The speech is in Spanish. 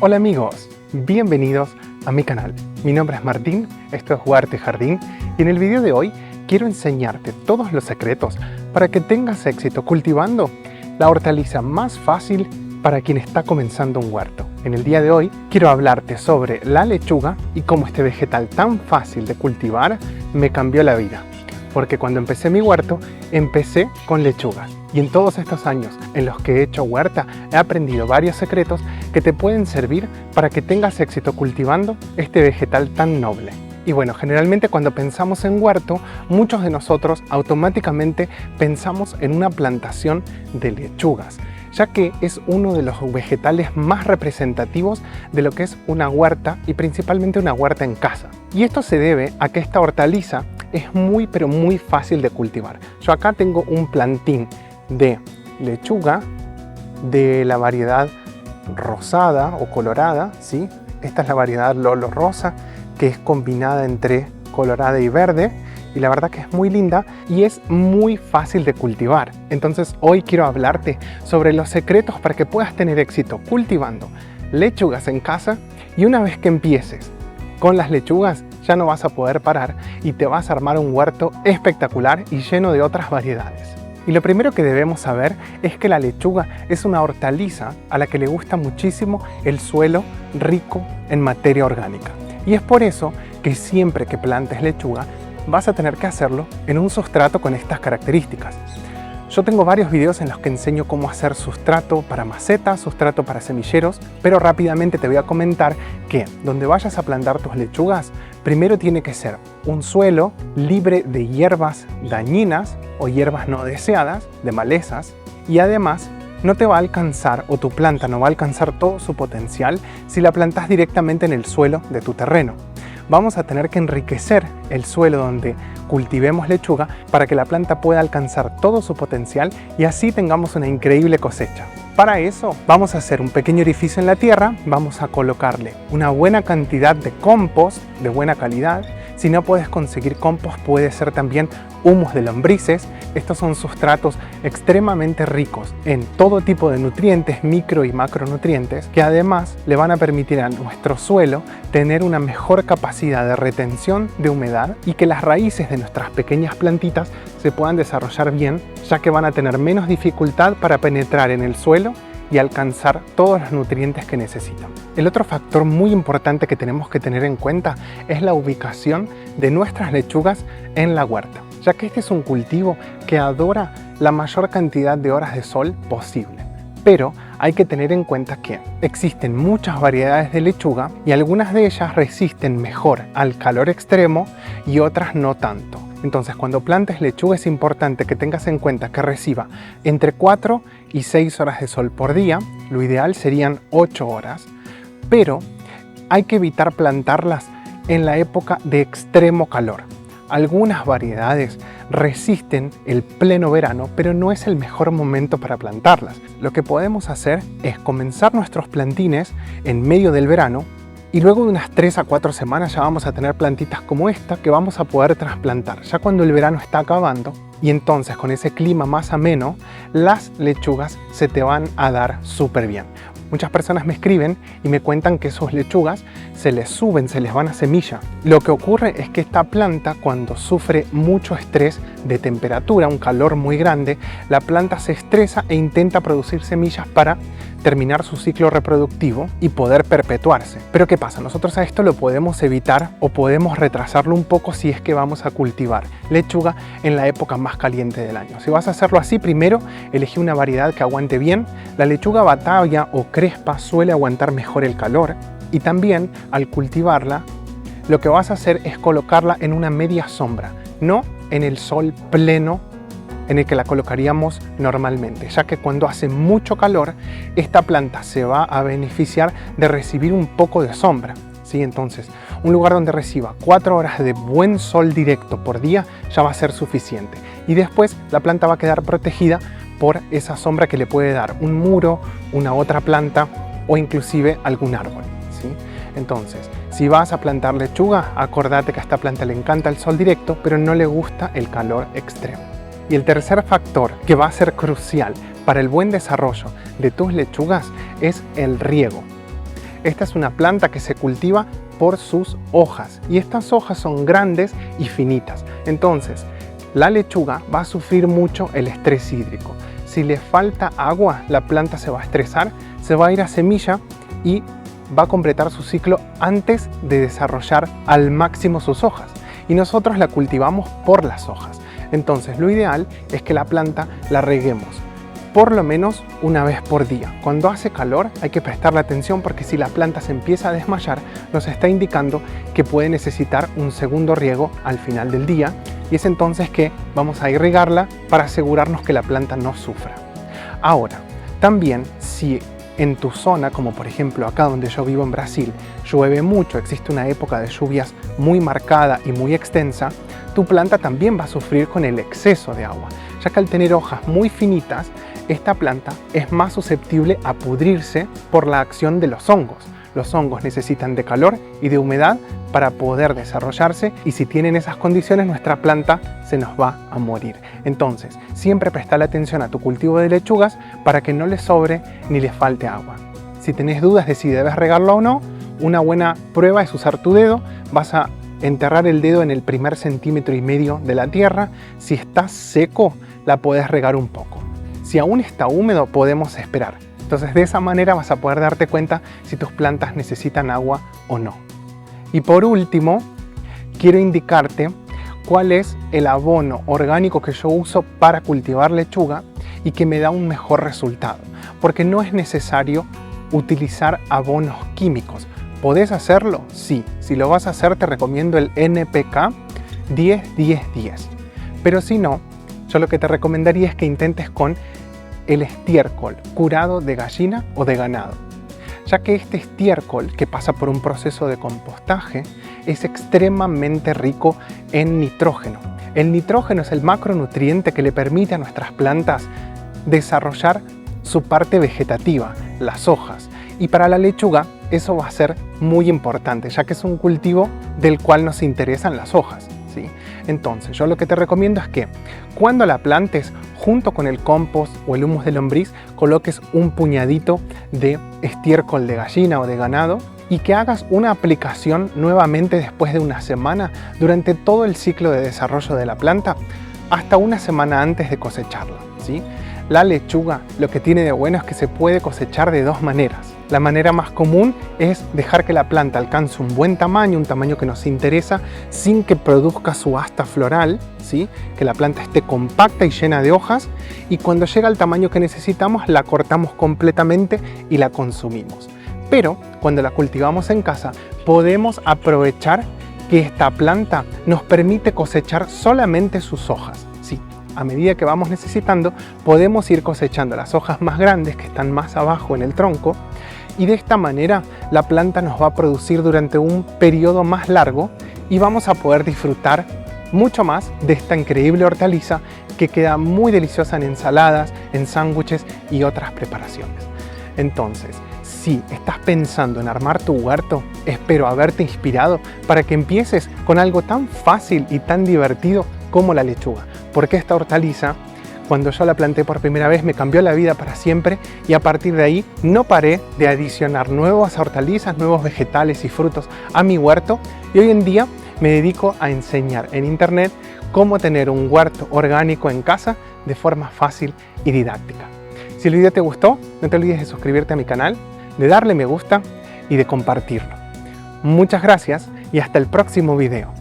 Hola amigos, bienvenidos a mi canal. Mi nombre es Martín, esto es Huerta y Jardín y en el video de hoy quiero enseñarte todos los secretos para que tengas éxito cultivando la hortaliza más fácil para quien está comenzando un huerto. En el día de hoy quiero hablarte sobre la lechuga y cómo este vegetal tan fácil de cultivar me cambió la vida. Porque cuando empecé mi huerto, empecé con lechugas. Y en todos estos años en los que he hecho huerta, he aprendido varios secretos que te pueden servir para que tengas éxito cultivando este vegetal tan noble. Y bueno, generalmente cuando pensamos en huerto, muchos de nosotros automáticamente pensamos en una plantación de lechugas, ya que es uno de los vegetales más representativos de lo que es una huerta y principalmente una huerta en casa. Y esto se debe a que esta hortaliza es muy fácil de cultivar. Yo acá tengo un plantín de lechuga de la variedad rosada o colorada, ¿sí? Esta es la variedad Lolo Rosa, que es combinada entre colorada y verde, y la verdad que es muy linda y es muy fácil de cultivar. Entonces hoy quiero hablarte sobre los secretos para que puedas tener éxito cultivando lechugas en casa, y una vez que empieces con las lechugas ya no vas a poder parar y te vas a armar un huerto espectacular y lleno de otras variedades. Y lo primero que debemos saber es que la lechuga es una hortaliza a la que le gusta muchísimo el suelo rico en materia orgánica. Y es por eso que siempre que plantes lechuga vas a tener que hacerlo en un sustrato con estas características. Yo tengo varios videos en los que enseño cómo hacer sustrato para macetas, sustrato para semilleros, pero rápidamente te voy a comentar que donde vayas a plantar tus lechugas, primero tiene que ser un suelo libre de hierbas dañinas o hierbas no deseadas, de malezas, y además no te va a alcanzar, o tu planta no va a alcanzar todo su potencial si la plantas directamente en el suelo de tu terreno. Vamos a tener que enriquecer el suelo donde cultivemos lechuga para que la planta pueda alcanzar todo su potencial y así tengamos una increíble cosecha. Para eso vamos a hacer un pequeño orificio en la tierra, vamos a colocarle una buena cantidad de compost de buena calidad. Si no puedes conseguir compost, puede ser también humus de lombrices. Estos son sustratos extremadamente ricos en todo tipo de nutrientes, micro y macronutrientes, que además le van a permitir a nuestro suelo tener una mejor capacidad de retención de humedad y que las raíces de nuestras pequeñas plantitas se puedan desarrollar bien, ya que van a tener menos dificultad para penetrar en el suelo y alcanzar todos los nutrientes que necesitan. El otro factor muy importante que tenemos que tener en cuenta es la ubicación de nuestras lechugas en la huerta, ya que este es un cultivo que adora la mayor cantidad de horas de sol posible. Pero hay que tener en cuenta que existen muchas variedades de lechuga y algunas de ellas resisten mejor al calor extremo y otras no tanto. Entonces, cuando plantes lechuga es importante que tengas en cuenta que reciba entre 4 y 6 horas de sol por día. Lo ideal serían 8 horas, pero hay que evitar plantarlas en la época de extremo calor. Algunas variedades resisten el pleno verano, pero no es el mejor momento para plantarlas. Lo que podemos hacer es comenzar nuestros plantines en medio del verano, y luego de unas 3 a 4 semanas ya vamos a tener plantitas como esta que vamos a poder trasplantar, ya cuando el verano está acabando. Y entonces con ese clima más ameno, las lechugas se te van a dar súper bien. Muchas personas me escriben y me cuentan que sus lechugas se les suben, se les van a semilla. Lo que ocurre es que esta planta, cuando sufre mucho estrés de temperatura, un calor muy grande, la planta se estresa e intenta producir semillas para terminar su ciclo reproductivo y poder perpetuarse. Pero ¿qué pasa? Nosotros a esto lo podemos evitar o podemos retrasarlo un poco si es que vamos a cultivar lechuga en la época más caliente del año. Si vas a hacerlo así, primero elegí una variedad que aguante bien. La lechuga batavia o crespa suele aguantar mejor el calor, y también al cultivarla lo que vas a hacer es colocarla en una media sombra, no en el sol pleno en el que la colocaríamos normalmente, ya que cuando hace mucho calor esta planta se va a beneficiar de recibir un poco de sombra, ¿sí? Entonces un lugar donde reciba 4 horas de buen sol directo por día ya va a ser suficiente, y después la planta va a quedar protegida por esa sombra que le puede dar un muro, una otra planta o inclusive algún árbol, ¿sí? Entonces, si vas a plantar lechuga, acordate que a esta planta le encanta el sol directo, pero no le gusta el calor extremo. Y el tercer factor que va a ser crucial para el buen desarrollo de tus lechugas es el riego. Esta es una planta que se cultiva por sus hojas y estas hojas son grandes y finitas. Entonces, la lechuga va a sufrir mucho el estrés hídrico. Si le falta agua, la planta se va a estresar, se va a ir a semilla y va a completar su ciclo antes de desarrollar al máximo sus hojas. Y nosotros la cultivamos por las hojas. Entonces, lo ideal es que la planta la reguemos por lo menos una vez por día. Cuando hace calor hay que prestarle atención porque si la planta se empieza a desmayar, nos está indicando que puede necesitar un segundo riego al final del día y es entonces que vamos a irrigarla para asegurarnos que la planta no sufra. Ahora, también si en tu zona, como por ejemplo acá donde yo vivo en Brasil, llueve mucho, existe una época de lluvias muy marcada y muy extensa, tu planta también va a sufrir con el exceso de agua, ya que al tener hojas muy finitas, esta planta es más susceptible a pudrirse por la acción de los hongos. Los hongos necesitan de calor y de humedad para poder desarrollarse y si tienen esas condiciones nuestra planta se nos va a morir. Entonces, siempre prestale atención a tu cultivo de lechugas para que no le sobre ni le falte agua. Si tenés dudas de si debes regarlo o no, una buena prueba es usar tu dedo. Vas a enterrar el dedo en el primer 1,5 centímetros de la tierra. Si está seco, la puedes regar un poco. Si aún está húmedo, podemos esperar. Entonces de esa manera vas a poder darte cuenta si tus plantas necesitan agua o no. Y por último, quiero indicarte cuál es el abono orgánico que yo uso para cultivar lechuga y que me da un mejor resultado. Porque no es necesario utilizar abonos químicos. ¿Podés hacerlo? Sí. Si lo vas a hacer, te recomiendo el NPK 10-10-10. Pero si no, yo lo que te recomendaría es que intentes con el estiércol curado de gallina o de ganado, ya que este estiércol que pasa por un proceso de compostaje es extremadamente rico en nitrógeno. El nitrógeno es el macronutriente que le permite a nuestras plantas desarrollar su parte vegetativa, las hojas, y para la lechuga eso va a ser muy importante, ya que es un cultivo del cual nos interesan las hojas, ¿sí? Entonces, yo lo que te recomiendo es que cuando la plantes, junto con el compost o el humus de lombriz, coloques un puñadito de estiércol de gallina o de ganado y que hagas una aplicación nuevamente después de una semana durante todo el ciclo de desarrollo de la planta, hasta una semana antes de cosecharla, ¿sí? La lechuga lo que tiene de bueno es que se puede cosechar de dos maneras. La manera más común es dejar que la planta alcance un buen tamaño, un tamaño que nos interesa, sin que produzca su asta floral, ¿sí? Que la planta esté compacta y llena de hojas, y cuando llega al tamaño que necesitamos la cortamos completamente y la consumimos. Pero cuando la cultivamos en casa podemos aprovechar que esta planta nos permite cosechar solamente sus hojas. ¿Sí? A medida que vamos necesitando podemos ir cosechando las hojas más grandes que están más abajo en el tronco, y de esta manera la planta nos va a producir durante un periodo más largo y vamos a poder disfrutar mucho más de esta increíble hortaliza que queda muy deliciosa en ensaladas, en sándwiches y otras preparaciones. Entonces, si estás pensando en armar tu huerto, espero haberte inspirado para que empieces con algo tan fácil y tan divertido como la lechuga, porque esta hortaliza, cuando yo la planté por primera vez, me cambió la vida para siempre y a partir de ahí no paré de adicionar nuevas hortalizas, nuevos vegetales y frutos a mi huerto, y hoy en día me dedico a enseñar en internet cómo tener un huerto orgánico en casa de forma fácil y didáctica. Si el video te gustó, no te olvides de suscribirte a mi canal, de darle me gusta y de compartirlo. Muchas gracias y hasta el próximo video.